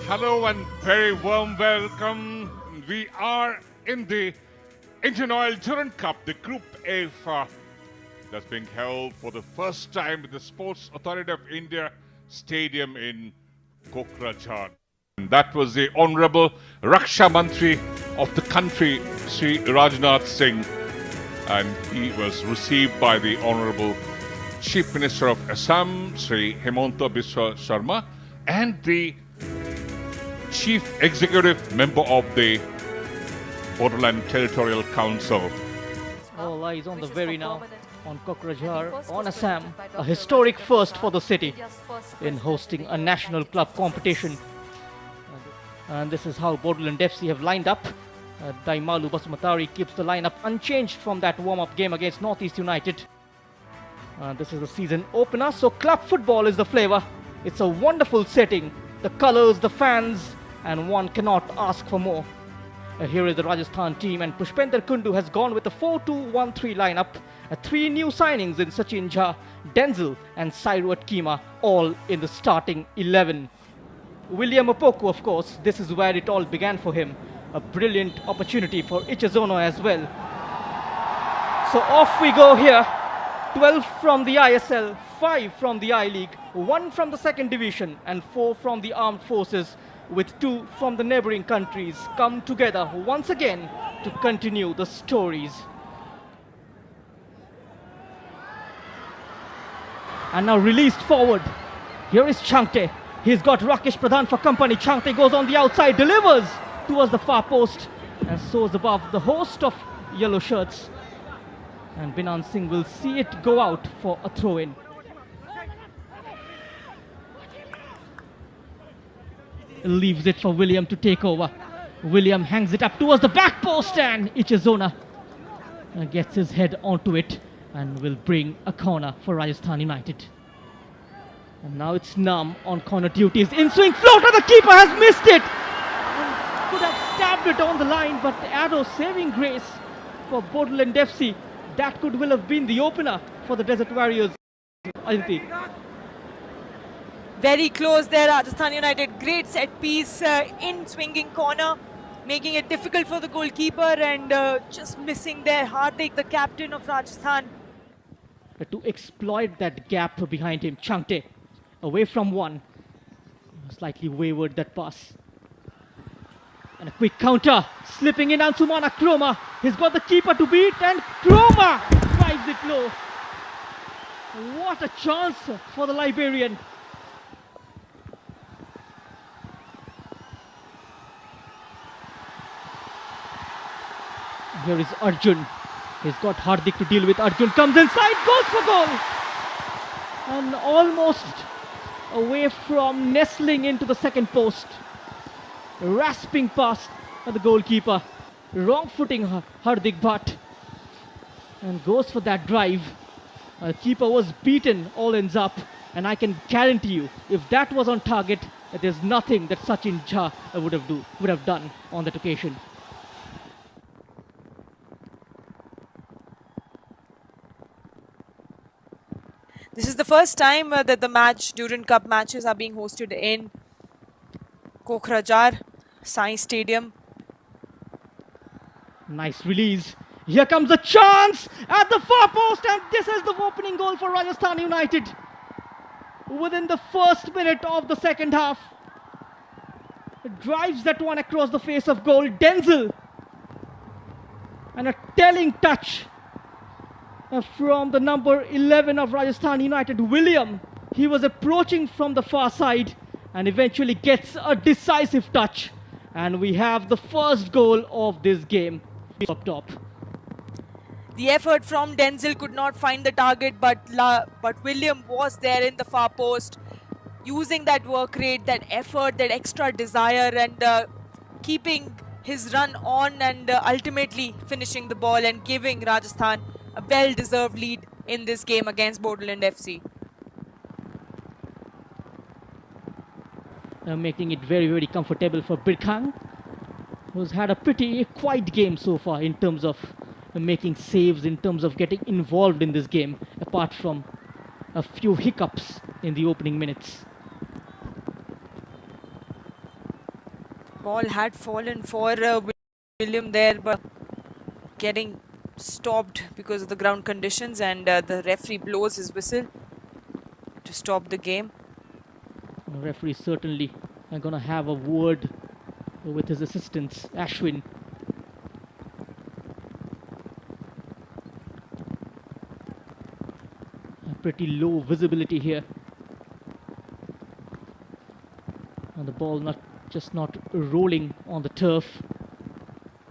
Hello and very warm welcome. We are in the Indian Oil Durand Cup, the Group A that's being held for the first time in the Sports Authority of India Stadium in Kokrajhar. And that was the Honorable Raksha Mantri of the country, Sri Rajnath Singh, and he was received by the Honorable Chief Minister of Assam, Sri Hemanta Biswa Sharma, and the Chief Executive Member of the Bodoland Territorial Council. All eyes on the very now on Kokrajhar, on Assam, a historic first for the city in hosting a national club competition. And this is how Bodoland FC have lined up. Daimalu Basmatari keeps the lineup unchanged from that warm-up game against Northeast United. This is the season opener, so club football is the flavor. It's a wonderful setting, the colors, the fans, and one cannot ask for more. Here is the Rajasthan team, and Pushpender Kundu has gone with a 4-2-1-3 lineup. Three new signings in Sachin Jha, Denzel and Sairuat Kima, all in the starting 11. William Opoku, of course, this is where it all began for him. A brilliant opportunity for Ichizono as well. So off we go here. 12 from the ISL, 5 from the I-League, 1 from the second division and 4 from the armed forces, with 2 from the neighboring countries come together once again to continue the stories. And now released forward. Here is Changte. He's got Rakesh Pradhan for company. Changte goes on the outside, delivers towards the far post and soars above the host of yellow shirts. And Binan Singh will see it go out for a throw-in. Leaves it for William to take over. William hangs it up towards the back post, and Ichizona gets his head onto it and will bring a corner for Rajasthan United. And now it's Nam on corner duties. In-swing floater, the keeper has missed it! And could have stabbed it on the line, but the arrow saving grace for Bodoland FC. That will have been the opener for the Desert Warriors. Aditi. Very close there, Rajasthan United. Great set piece in swinging corner, making it difficult for the goalkeeper, and just missing there Hardik, the captain of Rajasthan. To exploit that gap behind him, Changte away from one. Slightly wayward that pass. And a quick counter, slipping in Ansumana Kroma. He's got the keeper to beat, and Kroma drives it low. What a chance for the Liberian. Here is Arjun. He's got Hardik to deal with. Arjun comes inside, goes for goal. And almost away from nestling into the second post. Rasping past the goalkeeper. Wrong footing Hardik Bhatt. And goes for that drive. Keeper was beaten, all ends up. And I can guarantee you, if that was on target, there's nothing that Sachin Jha would have done on that occasion. This is the first time that the Durand Cup matches are being hosted in Kokrajhar, Sai Stadium. Nice release. Here comes a chance at the far post, and this is the opening goal for Rajasthan United. Within the first minute of the second half. It drives that one across the face of goal. Denzel. And a telling touch from the number 11 of Rajasthan United, William. He was approaching from the far side and eventually gets a decisive touch. And we have the first goal of this game up top. The effort from Denzel could not find the target, but William was there in the far post, using that work rate, that effort, that extra desire, and keeping his run on, and ultimately finishing the ball and giving Rajasthan a well-deserved lead in this game against Bodoland FC. Making it very, very comfortable for Birkhang, who's had a pretty quiet game so far in terms of making saves, in terms of getting involved in this game, apart from a few hiccups in the opening minutes. Ball had fallen for William there, but getting stopped because of the ground conditions, and the referee blows his whistle to stop the game. The referee certainly going to have a word with his assistants, Ashwin. Pretty low visibility here. And the ball not rolling on the turf,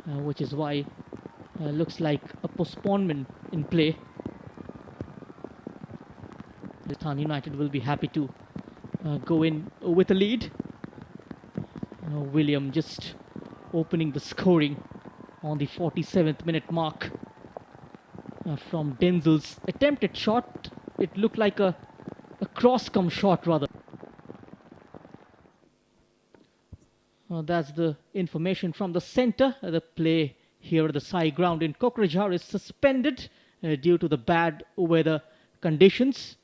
which is why looks like a postponement in play. Rajasthan United will be happy to go in with a lead. William just opening the scoring on the 47th minute mark from Denzel's attempted shot. It looked like a cross-come shot rather. That's the information from the centre. The play here at the Sai ground in Kokrajhar is suspended due to the bad weather conditions.